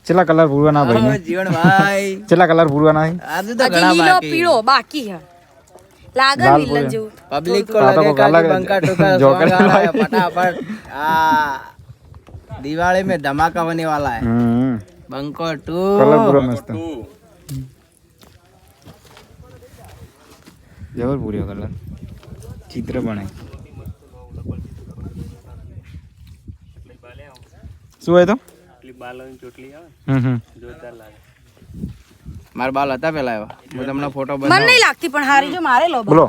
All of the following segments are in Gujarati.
ચેલા કલર પૂરવાના ભાઈ જીવન ભાઈ ચેલા કલર પૂરવાના છે આજે તો હજી ઘણા લીલો બાકી પીળો બાકી હે લાગે લાલ વિલન પૂરો. જેવું પબ્લિક को हाँ, तो लगे वो काला कि बंका टोका जोकर सॉन्ग आ रहा है फटाफट दिवाली में धमाका होने वाला है बंको 2 કલર પૂરો મસ્ત જબર પૂર્યો કલર ચિત્ર બને શું હોય તો જોરદાર લાગે મારા બાલ હતા પેલા એવા હું તમને ફોટો મને નહીં લાગતી પણ હારી જો મારે લો બોલો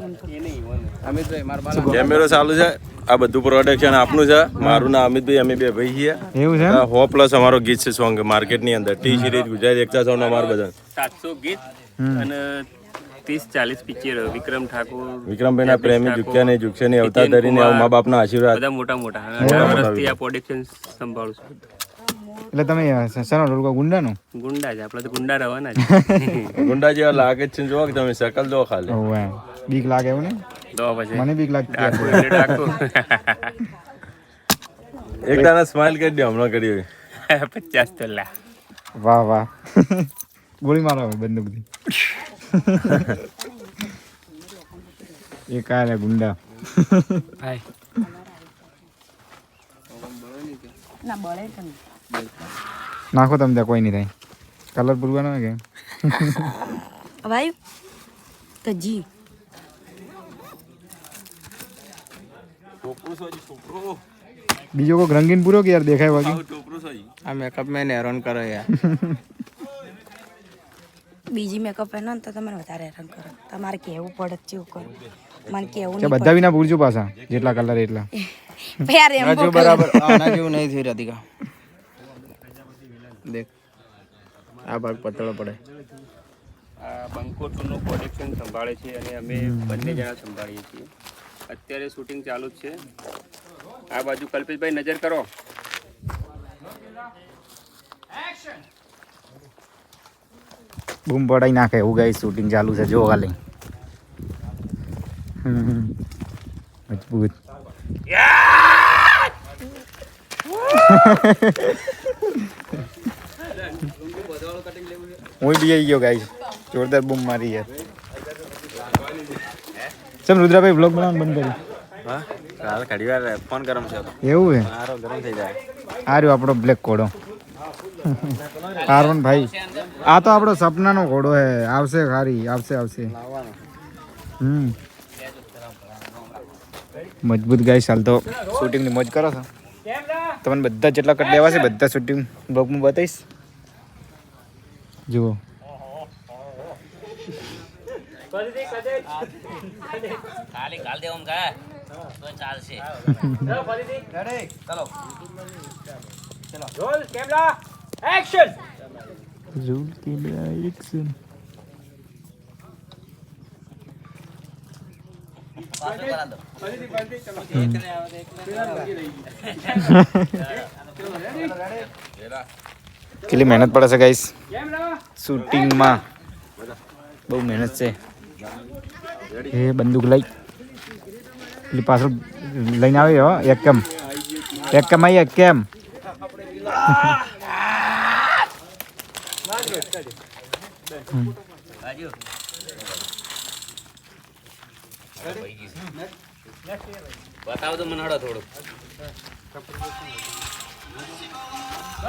અમિતભાઈ મારા બાલ કેમેરો ચાલુ છે આ બધું પ્રોડક્શન આપનું છે મારું નામ અમિતભાઈ અમે બે ભાઈ છીએ એવું છે આ હો પ્લસ અમારો ગીત છે સોંગ માર્કેટ ની અંદર ટી સિરીઝ ગુજરાત એકતા સોંગ અમાર બધા 700 ગીત અને 30-40 પિક્ચર વિક્રમ ઠાકોર વિક્રમભાઈ ના પ્રેમી ઝુક્યા નહીં ઝુકશે નહીં અવતાર ધરીને આવું મા બાપના આશીર્વાદ બધા મોટા મોટા અને વર્ષથી આ પ્રોડક્શન સંભાળું છું એટલે તમે સનો રોલ ગુંડાનું ગુંડા છે આપણે તો ગુંડા રહેવાના છે ગુંડા જેવા લાગે જ છે જો કે તમે શકલ દો ખાલી ઓવે બીક લાગે એવું ને તો પછી મને બીક લાગતી ડાકુ એટલે ડાકુ એક દાના સ્માઈલ કરી દો હમણાં કરી 50 તોલા વાહ વાહ ગોળી મારો હવે બંદૂકથી એ કાલે ગુંડા ભાઈ ના બળે કે નાખો તમે ત્યાં કોઈ નહીં થાય કલર પૂરવાનો હોય કે ભાઈ તજી બીજો કોઈ રંગીન પૂરો કે યાર દેખાય બાકી આ મેકઅપ મેન હેરાન કરો યાર બીજી મેકઅપ પહેરો ને તો તમારે વધારે હેરાન કરો તમારે કેવું પડે કેવું કરો મને કેવું કે બધા વિના પૂરજો પાછા જેટલા કલર એટલા નહીં યાર એમ રાજુ બરાબર આના જેવું નહીં થઈ રાધિકા દેખ આ ભાગ પતળો પડે આ બંકો 2 નું પ્રોડક્શન સંભાળે છે અને અમે બંને જણા સંભાળીએ છીએ અત્યારે શૂટિંગ ચાલુ જ છે આ બાજુ કલ્પેશભાઈ નજર કરો બૂમ પડાઈ નાખે એવું ગાઈ શૂટિંગ ચાલુ છે જો ખાલી મજબૂત હું બી આવી ગયો ગાઈસ જોરદાર બૂમ મારી યાર ચમ રુદ્રાભાઈ વ્લોગ બનાવવાનું બંધ કર્યું હા કાલ ઘડી વાર ફોન ગરમ છે તો એવું હે મારો ગરમ થઈ જાય આ રહ્યો આપણો બ્લેક ઘોડો કાર્બન ભાઈ આ તો આપણો સપનાનો ઘોડો હે આવશે ખારી આવશે મજબૂત ગાઈસ હાલ તો શૂટિંગની મોજ કરો છો તમને બધા જેટલા કટ લેવા છે બધા શૂટિંગ બ્લોગમાં બતાવીશ જુઓ કેટલી મહેનત પડે છે ગાઈસ શૂટિંગમાં બહુ મહેનત છે એ બંદૂક લઈ પેલી પાછળ લઈને આવી હો એક કેમ આવી એક કેમ બતાવો તો મને થોડું